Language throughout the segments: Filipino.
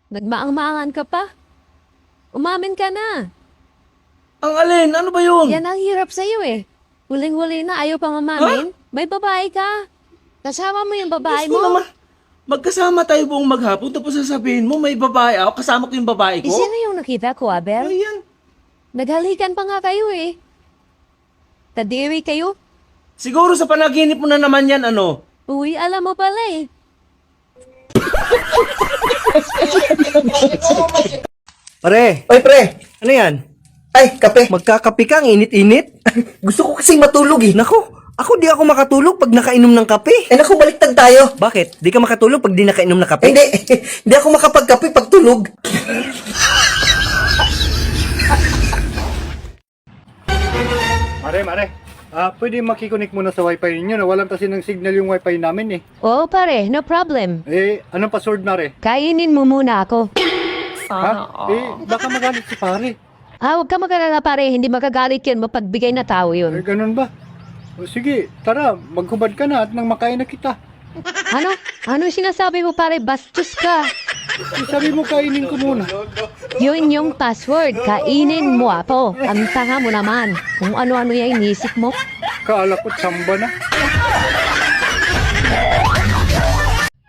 Nagmaang-maangan ka pa? Umamin ka na. Ang alin? Ano ba yun? Yan ang hirap sa'yo eh. Huling-huli na, ayaw pang umamin. May babae ka. Kasama mo yung babae Gusto mo. naman. Magkasama tayo buong maghapon tapos sasabihin mo may babae ako. Kasama ko yung babae ko. Sino yung nakita ko, Abel? Ayan. Naghalikan pa nga kayo eh. Tadiri kayo. Siguro sa panaginip mo na naman yan, ano? Uy, alam mo pala eh. Pare, Oy, pre. ano yan? Ay, kape. Magkakape ka, ang init-init? Gusto ko kasing matulog eh. Naku, ako di ako makatulog pag nakainom ng kape. Eh, naku, baliktad tayo. Bakit? Di ka makatulog pag di nakainom ng kape? Hindi, hindi ako makapagkape pag tulog. Mare, pwede makikonik muna sa wifi ninyo na walang kasi ng signal yung wifi namin eh. Oo pare, no problem. Eh, anong password mare? Kainin mo muna ako. Ha? Eh, baka magalit si pare. Huwag ka mag-alala pare, hindi magagalit yan, mapagbigay na tao Eh, yun. ganun ba? O, sige, tara, maghubad ka na at nang makain na kita. Ano? Ano sinasabi mo pare? Bastos ka. Eh, sabi mo kainin ko muna. Yun yung password. Kainin mo ako. Ang tanga mo naman. Kung ano-ano yung inisip mo. Kaala ko tsamba na.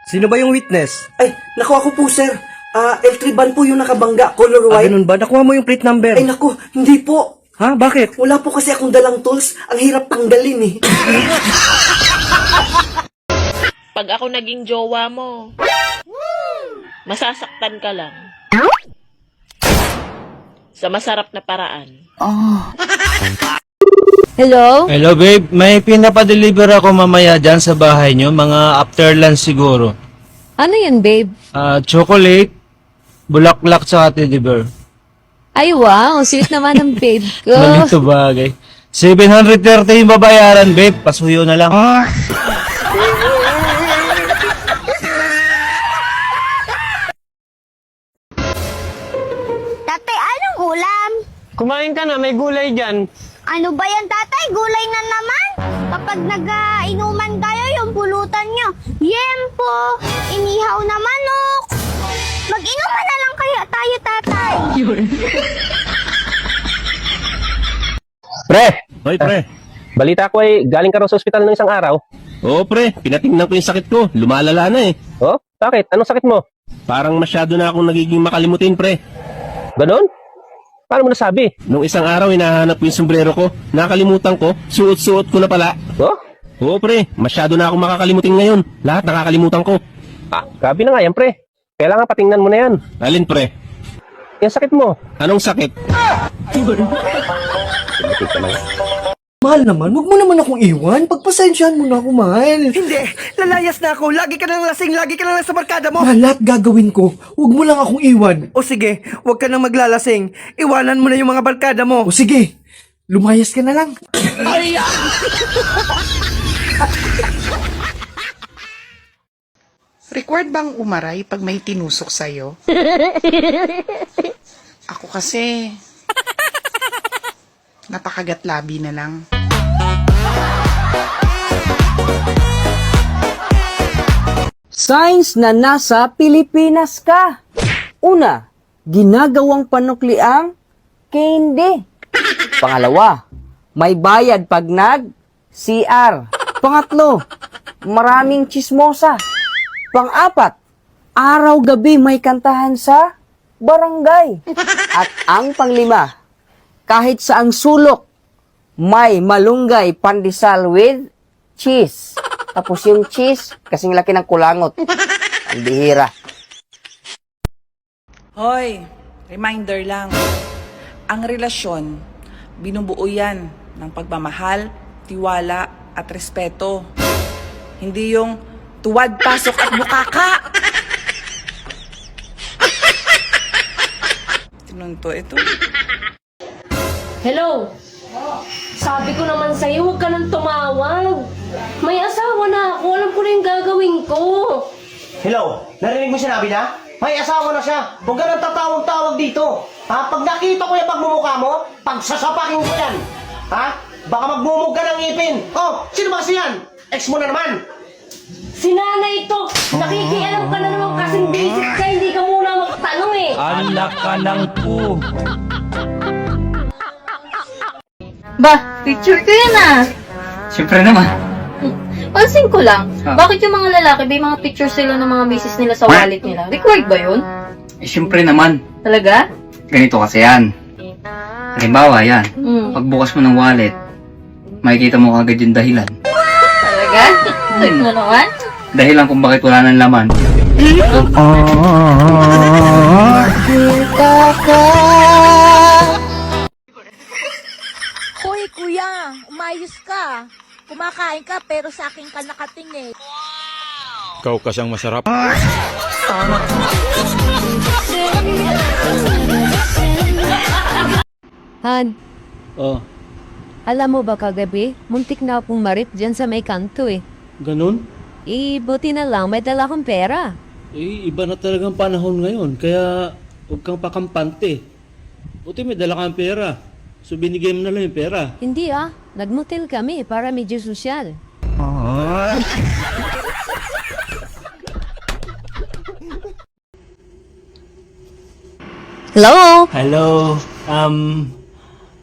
Sino ba yung witness? Ay, naku, ako po, sir. L3 van po yung nakabangga, color white. Ganun ba? Nakuha mo yung plate number. Ay, naku, hindi po. Ha? Bakit? Wala po kasi akong dalang tools. Ang hirap tanggalin eh. Pag ako naging jowa mo, masasaktan ka lang. Sa masarap na paraan. Hello? Hello babe, may pinapadeliver ako mamaya dyan sa bahay nyo, mga after lunch siguro. Ano yan babe? Chocolate, bulaklak sa teddy bear. Ay wow, ang sweet naman ng babe ko. Malito bagay. 730 yung babayaran babe, pasuyo na lang. Tatay, anong ulam? Kumain ka na, may gulay dyan. Ano ba yan, tatay? Gulay na naman. Kapag nag-inuman kayo, yung pulutan nyo. Yempo, inihaw na manok. Mag-inuman na lang kaya tayo, tatay. Pre, Hoy, pre. balita ko ay galing ka raw sa ospital ng isang araw. Oo, pre. Pinatingnan ko yung sakit ko. Lumalala na eh. Oh, bakit? Anong sakit mo? Parang masyado na akong nagiging makalimutin, pre. Ganon? Paano mo nasabi? Nung isang araw, hinahanap ko yung sombrero ko. Nakalimutan ko. Suot-suot ko na pala. Oh? Oo, pre. Masyado na akong makakalimutin ngayon. Lahat nakakalimutan ko. Grabe na nga yan, pre. Kailangan patingnan mo na yan. Alin, pre? Yung sakit mo. Anong sakit? Mahal naman, huwag mo naman akong iwan. Pagpasensyahan mo na ako, mahal. Hindi, lalayas na ako. Lagi ka nang lasing, lagi ka nang sa barkada mo. Mahal, lahat gagawin ko. Huwag mo lang akong iwan. O sige, huwag ka nang maglalasing. Iwanan mo na yung mga barkada mo. O sige, lumayas ka na lang. Required bang umaray pag may tinusok sa'yo? Ako kasi, napakagat labi na lang. Signs na nasa Pilipinas ka. Una, ginagawang panukliang hindi. Pangalawa, may bayad pag nag-CR. Pangatlo, maraming chismosa. Pang-apat, araw-gabi may kantahan sa barangay. At ang panglima, kahit saang sulok, may malunggay pandesal with cheese. Tapos yung cheese, kasing laki ng kulangot. Ang bihira. Hoy, reminder lang. Ang relasyon, binubuo yan ng pagmamahal, tiwala, at respeto. Hindi yung tuwad, pasok at bukaka. Tinunto ito. Hello? Sabi ko naman sa'yo, huwag ka nang tumawag. May asawa na ako, alam ko na yung gagawin ko. Hello, narinig mo sinabi na? May asawa na siya. Huwag ka nang tatawag-tawag dito. Ha? Pag nakita ko yung pagmumukha mo, pagsasapakin ko yan. Ha? Baka magmumug ka ng ipin. Oh, sino ba kasi yan? Ex mo na naman. Si nanay ito, nakikialam ka na naman kasing basic ka, hindi ka muna makatal Wala ka ng po. Ba, picture ko yan ah. Siyempre naman. Pansin ko lang, bakit yung mga lalaki, may mga pictures sila ng mga misis nila sa wallet nila? Required ba yun? Siyempre naman. Talaga? Ganito kasi yan. Halimbawa yan. Pagbukas mo ng wallet, makikita mo agad yung dahilan. Talaga? Sweet mo naman? Dahilan kung bakit wala ng laman. Hoy kuya, umayos ka. Kumakain ka pero sa akin ka nakatingin. Ikaw kasyang masarap. Han, Oh, alam mo ba kagabi, muntik na akong marip dyan sa may kanto eh. ganun? Buti na lang, may dala kong pera. Iba na talagang panahon ngayon, kaya huwag kang pakampante. Buti may dala kang pera. So binigay mo na lang yung pera. Hindi nagmotel kami para medyo sosyal. Hello, Hello.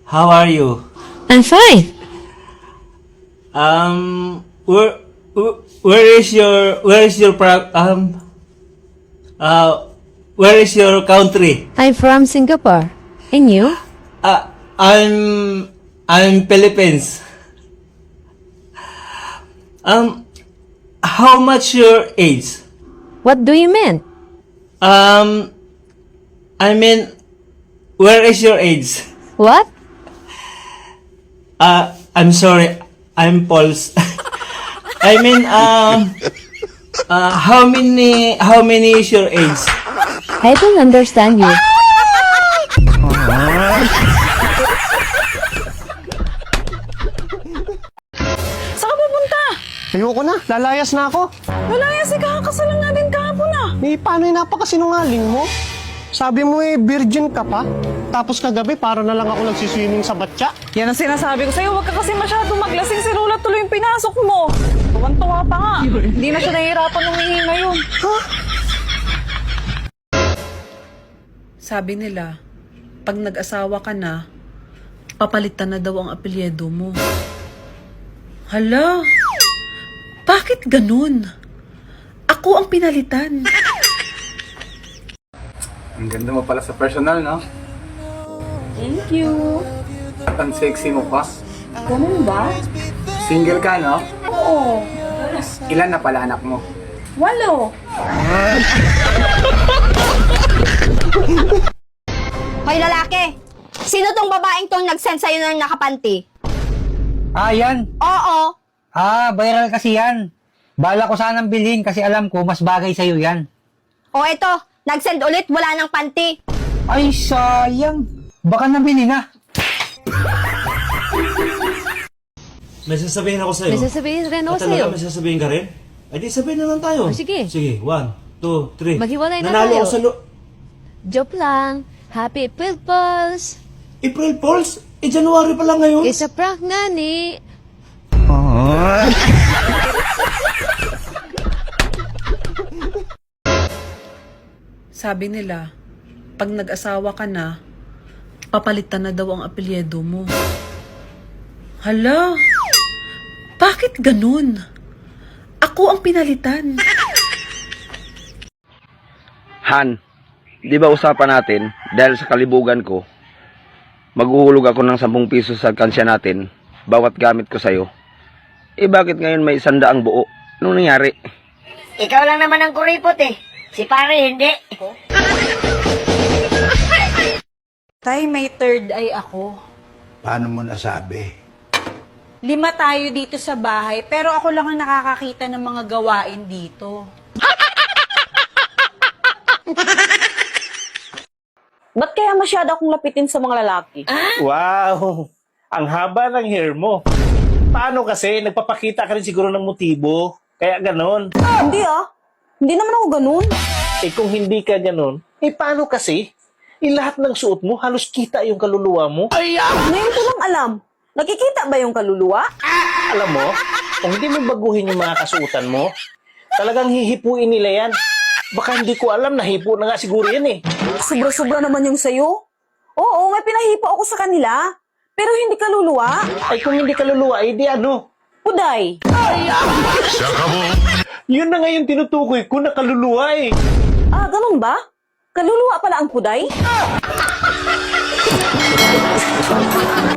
How are you? I'm fine. Where is your where is your country? I'm from Singapore. And you? I'm Philippines. How much your age? What do you mean? I mean, where is your age? What? I'm sorry, I'm Pauls. I mean, how many is your age? I don't understand you. Saan ka pupunta? Ayoko na, lalayas na ako. Lalayas, kakakasal lang natin kahapon ah. Paano yung napakasinungaling mo? Sabi mo virgin ka pa? Tapos kagabi, para na lang ako nagsiswimming sa batya. Yan ang sinasabi ko sa'yo, huwag ka kasi masyadong maglasing. Si Lola tuloy yung pinasok mo. Tuwan-tuwa pa nga. Hindi na siya nahihirapan humingi ngayon. Sabi nila, pag nag-asawa ka na, papalitan na daw ang apelyido mo. Hala, bakit ganun? Ako ang pinalitan. Ang ganda mo pala sa personal, no? Thank you. At ang sexy mo pa. Ganun ba? Single ka, no? Oo. Ilan na pala anak mo? 8. Hoy lalaki, sino tong babaeng tong nag-send sa'yo ng nakapanti? Yan. Oo. Viral kasi yan. Bala ko sanang bilhin kasi alam ko mas bagay sa'yo yan. O eto, nag-send ulit, wala nang panty. Ay, sayang. Baka nabili na. May sasabihin ako sa'yo. May sasabihin rin ako Talaga, sa'yo. may sasabihin ka rin? Ay di sabihin na lang tayo. Sige. Sige, 1, 2, 3. Maghiwalay na Nanalo tayo. ako sa Joke lang. Happy April Fools! April Fools? January pa lang ngayon. It's a prank nga ni. Sabi nila, pag nag-asawa ka na, papalitan na daw ang apelyido mo. Hala, bakit ganun? Ako ang pinalitan. Han, di ba usapan natin, dahil sa kalibugan ko, maghuhulog ako ng 10 piso sa kansya natin, bawat gamit ko sa'yo. Bakit ngayon may 100 buo? Anong nangyari? Ikaw lang naman ang kuripot eh. Si pare hindi. Tay, may third eye ako. Paano mo nasabi? 5 tayo dito sa bahay, pero ako lang ang nakakakita ng mga gawain dito. Ba't kaya masyado akong lapitin sa mga lalaki? Wow! Ang haba ng hair mo. Paano kasi? Nagpapakita ka rin siguro ng motibo. Kaya ganon. Hindi Hindi naman ako ganun. Kung hindi ka ganon, paano kasi? Lahat ng suot mo, halos kita yung kaluluwa mo. Ngayon ko lang alam. Nakikita ba yung kaluluwa? Alam mo, kung hindi mo baguhin yung mga kasuotan mo, talagang hihipuin nila yan. Baka hindi ko alam, nahipo na nga siguro yan eh. Sobra-sobra naman yung sayo. Oo, may pinahipo ako sa kanila. Pero hindi kaluluwa. Ay kung hindi kaluluwa, eh di ano? Puday. Yun na nga yung tinutukoy ko na kaluluwa eh. Ah, ganun ba? Kaluluwa pala ang puday?